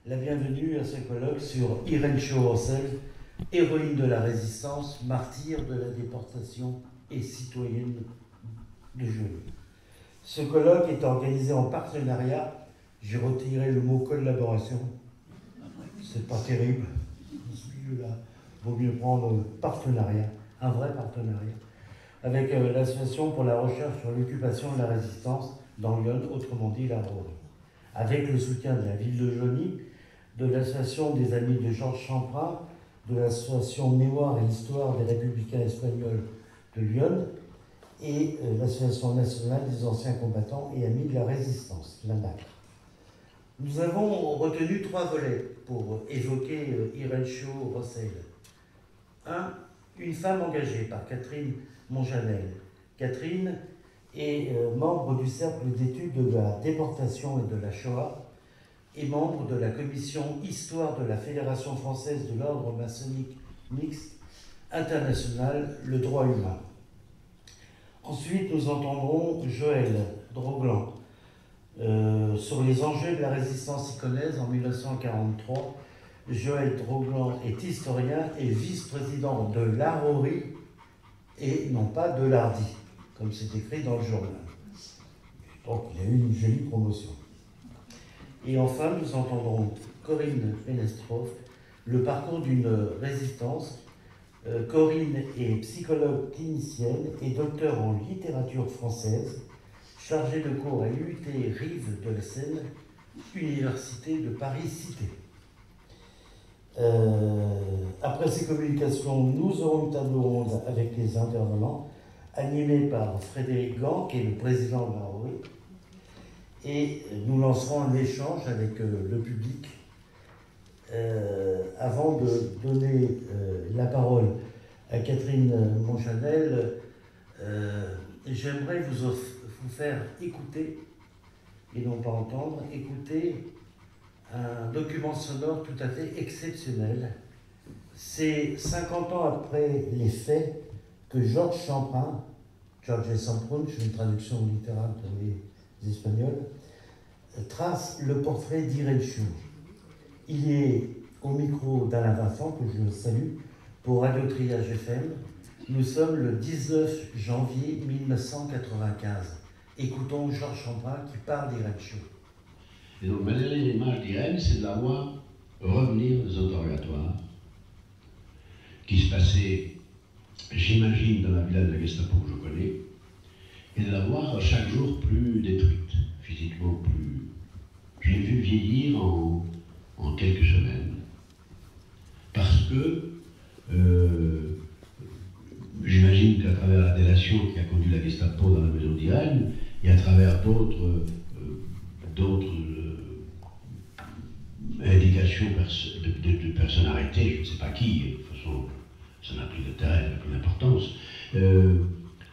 la bienvenue à ce colloque sur Irène Shaw-Rossel, héroïne de la résistance, martyre de la déportation et citoyenne de Juillet. Ce colloque est organisé en partenariat, j'ai retiré le mot collaboration, c'est pas terrible, dans ce milieu-là, vaut mieux prendre partenariat, un vrai partenariat, avec l'Association pour la recherche sur l'occupation de la résistance dans Lyon, autrement dit la RORI, avec le soutien de la ville de Joigny, de l'Association des Amis de Georges Champrin, de l'Association Mémoire et Histoire des Républicains Espagnols de Lyon et l'Association nationale des anciens combattants et amis de la résistance, l'ANAC. Nous avons retenu 3 volets pour évoquer Irène Shaw-Rossel. 1. Une femme engagée par Catherine Monjanel. Catherine est membre du Cercle d'études de la déportation et de la Shoah et membre de la commission Histoire de la Fédération française de l'ordre maçonnique mixte international, le droit humain. Ensuite, nous entendrons Joël Droglan sur les enjeux de la résistance iconaise en 1943. Joël Droglan est historien et vice-président de l'ARORI et non pas de l'ARDI, comme c'est écrit dans le journal. Donc, il a eu une jolie promotion. Et enfin, nous entendrons Corinne Ménestrov, le parcours d'une résistance. Corinne est psychologue clinicienne et docteur en littérature française, chargée de cours à l'UT Rive de la Seine, Université de Paris-Cité. Après ces communications, nous aurons une table ronde avec les intervenants, animée par Frédéric Gant, qui est le président de la ROI, et nous lancerons un échange avec le public. Avant de donner la parole à Catherine Monjanel, j'aimerais vous faire écouter, et non pas entendre, écouter un document sonore tout à fait exceptionnel. C'est 50 ans après les faits que Georges Champrin, George Samprun, c'est une traduction littérale pour les Espagnols, trace le portrait d'Irène Shaw. Il est au micro d'Alain Vincent, que je salue, pour Radio Triage FM. Nous sommes le 19 janvier 1995. Écoutons Georges Champrin qui parle d'Irène Shaw. Et donc, ma dernière image d'Irène, c'est de la voir revenir des interrogatoires qui se passaient, j'imagine, dans la villa de la Gestapo que je connais, et de la voir chaque jour plus détruite, physiquement plus. Je l'ai vu vieillir en quelques semaines. Parce que j'imagine qu'à travers la délation qui a conduit la Gestapo dans la maison d'Irène, et à travers d'autres indications de personnes arrêtées, je ne sais pas qui, de toute façon, ça n'a plus d'intérêt, ça n'a plus d'importance,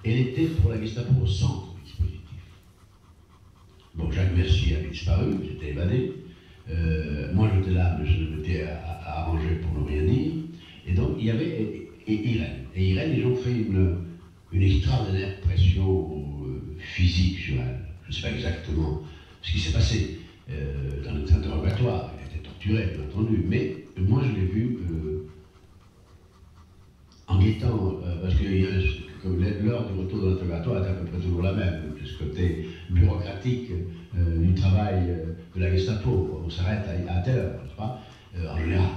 elle était pour la Gestapo au centre du dispositif. Bon, Jacques Mercier avait disparu, j'étais évadé. Moi j'étais là, mais je m'étais arrangé pour ne rien dire. Et donc il y avait Irène. Et Irène, ils ont fait une extraordinaire pression physique sur elle. Je ne sais pas exactement ce qui s'est passé dans les interrogatoires. Elle a été torturée, bien entendu. Mais moi je l'ai vu en guettant, parce que l'heure du retour de l'interrogatoire est à peu près toujours la même, ce côté bureaucratique du travail de la Gestapo. On s'arrête à telle heure, n'est-ce pas? En général,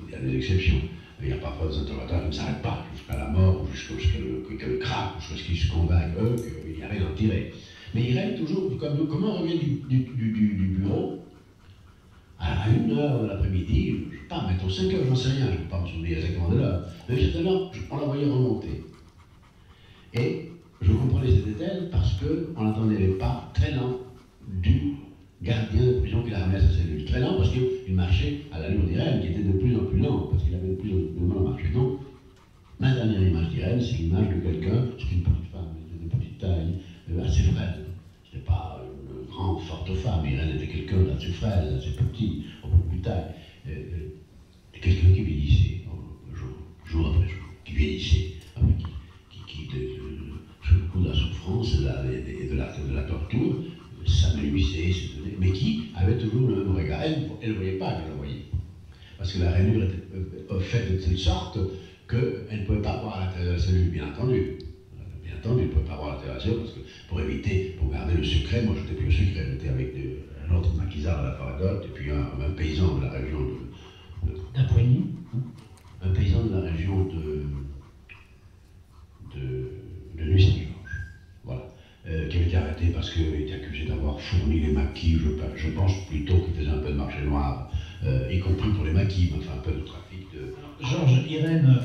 il y a des exceptions. Il y a parfois des interrogatoires qui ne s'arrêtent pas jusqu'à la mort, ou jusqu'à ce le craque, jusqu'à ce qu'ils se convainquent, eux, qu'il n'y a rien à en tirer. Mais il règne toujours, comment on revient du bureau à 1h de l'après-midi, je ne sais pas, mettons 5 heures, j'en sais rien, je ne peux pas me souvenir exactement de l'heure. Mais certainement, on la voyait remonter. Et je comprenais cette elle parce qu'on n'entendait les pas très lents du gardien de prison qui la ramenait à sa cellule. Très lent parce qu'il marchait à l'allure d'Irène, qui était de plus en plus lent, parce qu'il avait de plus en plus mal marché. Donc, ma dernière image d'Irène, c'est l'image de quelqu'un, c'est une petite femme, de petite taille, assez frêle. Ce n'était pas une grande, forte femme. Irène était quelqu'un d'assez frêle, assez petit, au bout de plus taille. Quelqu'un qui vieillissait, jour après jour, qui vieillissait, qui sous le coup de la souffrance et de la torture, s'amenuisait, mais qui avait toujours le même regard. Elle ne voyait pas parce que la rainure était faite de telle sorte qu'elle ne pouvait pas voir à l'intérieur de la cellule, bien entendu. Bien entendu, elle ne pouvait pas voir à l'intérieur de la cellule, parce que pour éviter, pour garder le secret, moi je n'étais plus au secret, j'étais avec un autre maquisard de la Faragotte, et puis un paysan de la région d'Apoigny. Un paysan de la région de Nuit-Saint-Georges, voilà, qui avait été arrêté parce qu'il était accusé d'avoir fourni les maquis, je pense plutôt qu'il faisait un peu de marché noir, y compris pour les maquis, mais enfin un peu de trafic de... Georges, Irène...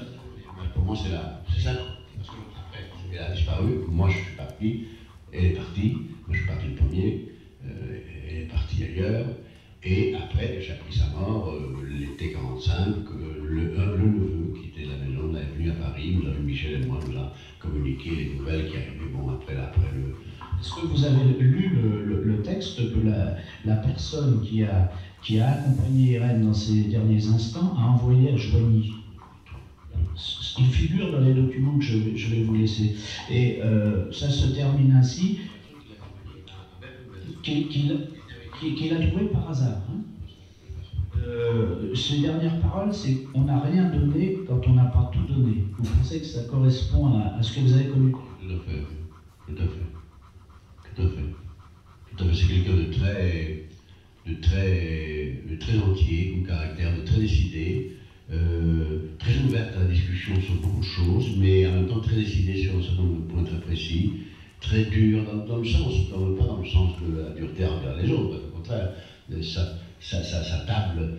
Pour moi c'est ça, parce que après, elle a disparu, moi je suis parti, elle est partie, moi je suis parti le premier, elle est partie ailleurs, et après j'ai appris sa mort l'été 45, le neveu qui était de la maison est venu à Paris, nous avons, Michel et moi, nous a communiqué les nouvelles qui arrivaient, bon, après le... Est-ce que vous avez lu le texte que la personne qui a accompagné Irène dans ces derniers instants a envoyé à Joigny? Il figure dans les documents que je vais vous laisser. Et ça se termine ainsi, qu'il a trouvé par hasard. Hein. Ces dernières paroles, c'est qu'on n'a rien donné quand on n'a pas tout donné. Vous pensez que ça correspond à ce que vous avez connu? Tout à fait, tout à fait, tout à fait. Tout à fait, c'est quelqu'un de très entier, comme caractère, de très décidé, très ouverte à la discussion sur beaucoup de choses, mais en même temps très décidé sur un certain nombre de points très précis, très dur dans le sens, pas dans le sens de la dureté envers les autres, au contraire, sa table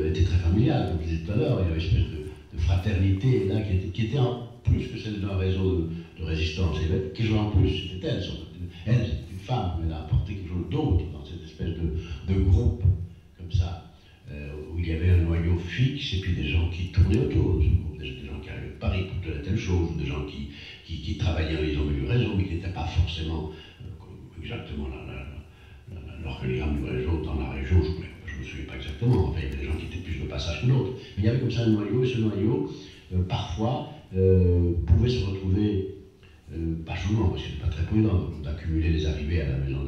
était très familiale, comme je disais tout à l'heure, il y avait une espèce de fraternité là qui était en plus que celle d'un réseau de résistance, et quelque chose en plus, c'était elle, c'était une femme, mais elle a apporté quelque chose d'autre dans cette espèce de groupe, comme ça, où il y avait un noyau fixe, et puis des gens qui tournaient autour, des gens qui arrivaient de Paris pour telle chose, des gens qui travaillaient, ils ont eu raison, mais qui n'étaient pas forcément exactement l'organigramme du réseau dans la région, je ne me souviens pas exactement, enfin il y avait des gens qui étaient plus de passage que d'autres, mais il y avait comme ça un noyau, et ce noyau, parfois, pouvait se retrouver, pas souvent, parce que c'est pas très prudent d'accumuler les arrivées à la maison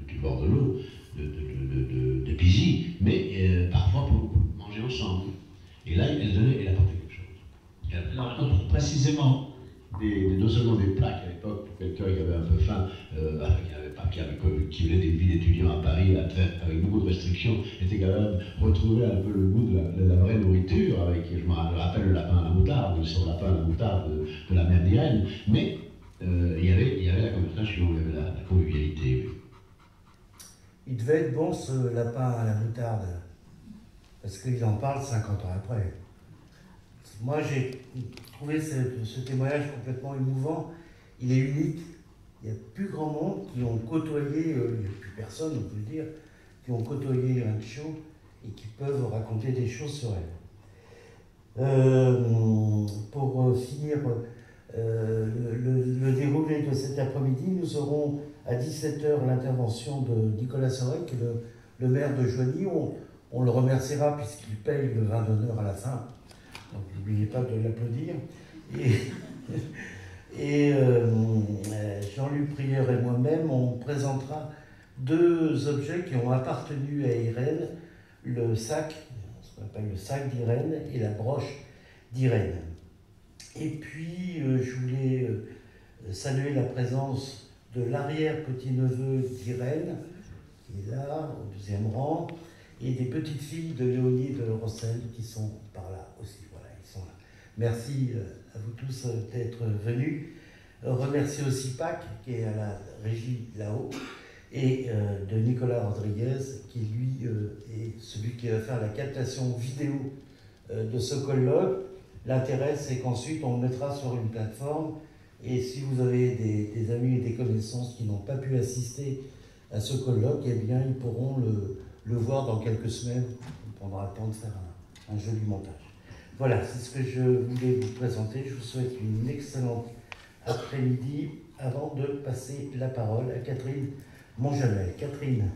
du bord de l'eau, de Pizy, mais parfois pour manger ensemble. Et là, elle apportait quelque chose. Alors, précisément, non seulement des plaques à l'époque pour quelqu'un qui avait un peu faim, qui venait des villes d'étudiants à Paris, avec beaucoup de restrictions, était capable de retrouver un peu le goût de la vraie nourriture, avec, je me rappelle, le lapin à la moutarde, le sur lapin à la moutarde de la mère d'Irène, mais il y avait la conversation, il y avait la convivialité. Il devait être bon ce lapin à la moutarde, parce qu'il en parle 50 ans après. Moi j'ai trouvé ce témoignage complètement émouvant, il est unique. Il n'y a plus grand monde qui ont côtoyé, il n'y a plus personne, on peut le dire, qui ont côtoyé Irène Chaud et qui peuvent raconter des choses sur elle. Pour finir le déroulé de cet après-midi, nous aurons à 17h l'intervention de Nicolas Sorek, le maire de Joigny. On le remerciera puisqu'il paye le vin d'honneur à la fin. Donc n'oubliez pas de l'applaudir. Et Jean-Luc Prieur et moi-même, on présentera deux objets qui ont appartenu à Irène, le sac, ce qu'on appelle le sac d'Irène, et la broche d'Irène. Et puis, je voulais saluer la présence de l'arrière-petit-neveu d'Irène, qui est là, au deuxième rang, et des petites filles de Léonie et de Rossel qui sont par là aussi. Voilà, ils sont là. Merci à vous tous d'être venus. Remercier aussi Pâques, qui est à la régie là-haut, et de Nicolas Rodriguez, qui lui est celui qui va faire la captation vidéo de ce colloque. L'intérêt, c'est qu'ensuite on le mettra sur une plateforme, et si vous avez des amis et des connaissances qui n'ont pas pu assister à ce colloque, eh bien ils pourront le voir dans quelques semaines. On prendra le temps de faire un joli montage. Voilà, c'est ce que je voulais vous présenter. Je vous souhaite une excellente après-midi avant de passer la parole à Catherine Montjanel. Catherine.